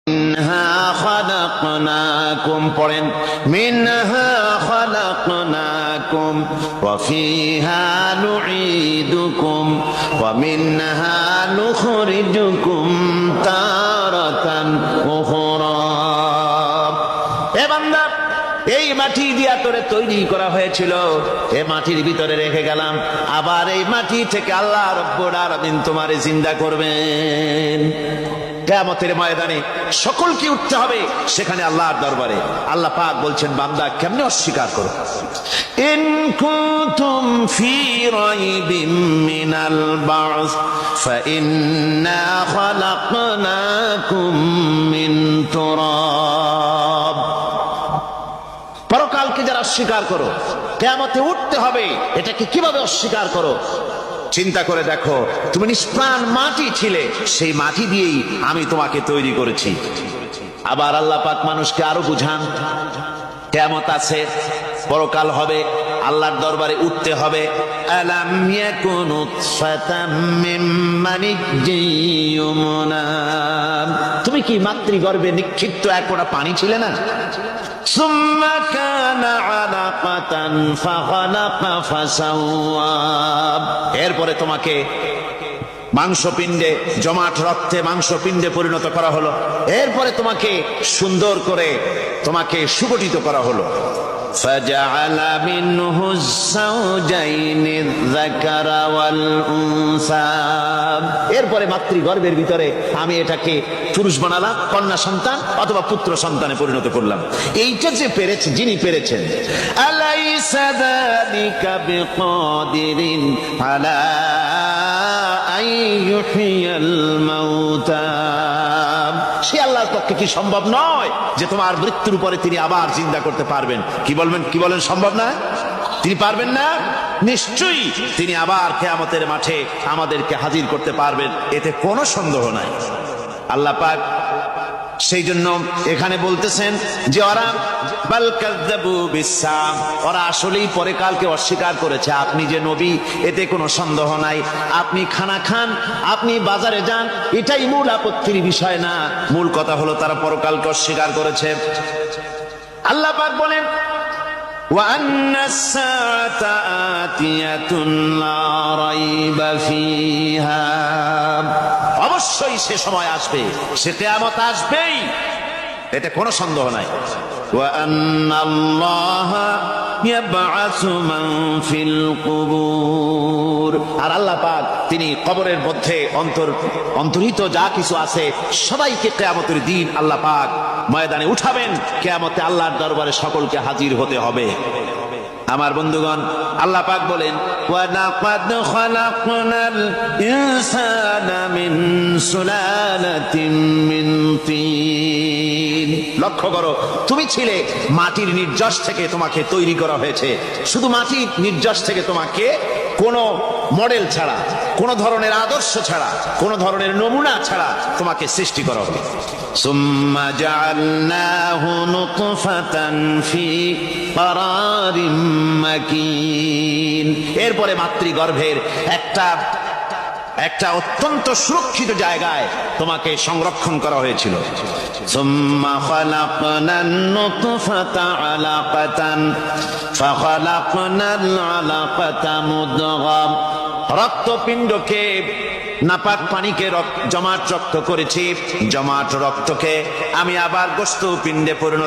মিনহা খালাকনাকুম পড়েন মিনহা খালাকনাকুম ওয়া ফিহা নুঈদুকুম ওয়া মিনহা নুখরিজুকুম তারাতান উখরা। হে বান্দা, এই মাটি দিয়া তোরে তৈরি করা হয়েছিল, এই মাটির ভিতরে রেখে গেলাম, আবার এই মাটি থেকে আল্লাহ রব্বুল আলামিন তোমারে জিন্দা করবেন। কিয়ামতের ময়দানে সকলকে উঠতে হবে সেখানে আল্লাহর দরবারে। আল্লাহ পাক বলছেন, বান্দা কেমনে অস্বীকার করো? ইন কুনতুম ফি রাইবিম মিনাল বা'স ফাইন্না খালাকনাকুম মিন তুরাব। পরকালকে যারা অস্বীকার করো, কিয়ামতে উঠতে হবে, এটাকে কিভাবে অস্বীকার করো? চিন্তা করে দেখো, তুমি নিষ্প্রাণ মাটি ছিলে, সেই মাটি দিয়েই আমি তোমাকে তৈরি করেছি। আবার আল্লাহ পাক মানুষকে আরো বুঝান, কিয়ামত আছে, পরকাল হবে, আল্লাহর দরবারে উঠতে হবে। আলাম ইয়াকুনু ফাতাম মিন মানিজ্জিয়ুমনা, তুমি কি মাতৃগর্ভে নিক্ষিপ্ত এক ফোঁটা পানি ছিলে না? সুম্মা কানা আলাকাতান ফাখালাকা ফাসাওয়া, এরপরে তোমাকে মাংসপিণ্ডে, জমাট রক্তে মাংসপিণ্ডে পরিণত করা হলো, এরপরে তোমাকে সুন্দর করে তোমাকে সুগঠিত করা হলো। ফাজআলা মিনহু যাওজাইনি যাকারা ওয়াল উনসা, এরপরে মাতৃগর্ভের ভিতরে আমি এটাকে পুরুষ বানালাম, কন্যা সন্তান অথবা পুত্র সন্তানে পরিণত করলাম। এইটা যে পেরেছে, যিনি পেরেছেন, আলাইসা যালিকা বিকাদিরিন আলা আইয়ুহিয়াল মাউতা, সে আল্লাহর পক্ষে কি সম্ভব নয় যে তোমার মৃত্যুর পরে তিনি আবার জিন্দা করতে পারবেন? কি বলেন সম্ভব না? তিনি পারবেন না? নিশ্চয়ই তিনি আবার কিয়ামতের মাঠে আমাদেরকে হাজির করতে পারবেন, এতে কোনো সন্দেহ নাই। আল্লাহ পাক সেই জন্য এখানে বলতেছেন যে ওরা বাল কাযযাবু বিসসাম, ওরা আসলেই পরকালকে অস্বীকার করেছে। আপনি যে নবী, এতে কোনো সন্দেহ নাই। আপনি খানা খান, আপনি বাজারে যান, এটাই মূল আপত্তির বিষয় না। মূল কথা হলো তারা পরকালকে অস্বীকার করেছে। আল্লাহ পাক বলেন, ওয়া আন্নাস সাআতা আতিয়াতুন লা রাইবা ফিহা, অবশ্যই সে সময় আসবে, সে কিয়ামত আসবেই, এতে কোনো সন্দেহ নাই। ওয়া আন্নাল্লাহা ইয়াবআসু মান ফিল কুবুর, আর আল্লাহ পাক তিনি কবরের মধ্যে অন্তর্হিত যা কিছু আছে সবাইকে কিয়ামতের দিন আল্লাহ পাক ময়দানে উঠাবেন। কিয়ামতে আল্লাহর দরবারে সকলকে হাজির হতে হবে। আমার বন্ধুগণ, আল্লাহ পাক বলেন, ওয়া লাকাদ খালাকনাল ইনসানা মিন সুলালাতিন মিন তিন। লক্ষ্য করো, তুমি ছিলে মাটির নির্যাস থেকে, তোমাকে তৈরি করা হয়েছে। শুধু মাটির নির্যাস থেকে, তোমাকে কোনো মডেল ছাড়া, কোন ধরনের আদর্শ ছাড়া, কোন ধরনের নমুনা ছাড়া তোমাকে সৃষ্টি করা হবে। সুম্মা জাআলনাহু নুতফাতান ফি ক্বারারিম মাকিন, এরপরে মাতৃগর্ভের একটা অত্যন্ত সুরক্ষিত জায়গায় তোমাকে সংরক্ষণ করা হয়েছিল। সুম্মা খালাকনান নুতফাতা আলাকাতান ফাখালাকনাল আলাকাতা মুদগা, রক্তপিণ্ডকে, নাপাক পানিকে জমাট রক্ত করেছি, জমাট রক্তকে আমি আবার গোস্ত পিণ্ডে পরিণত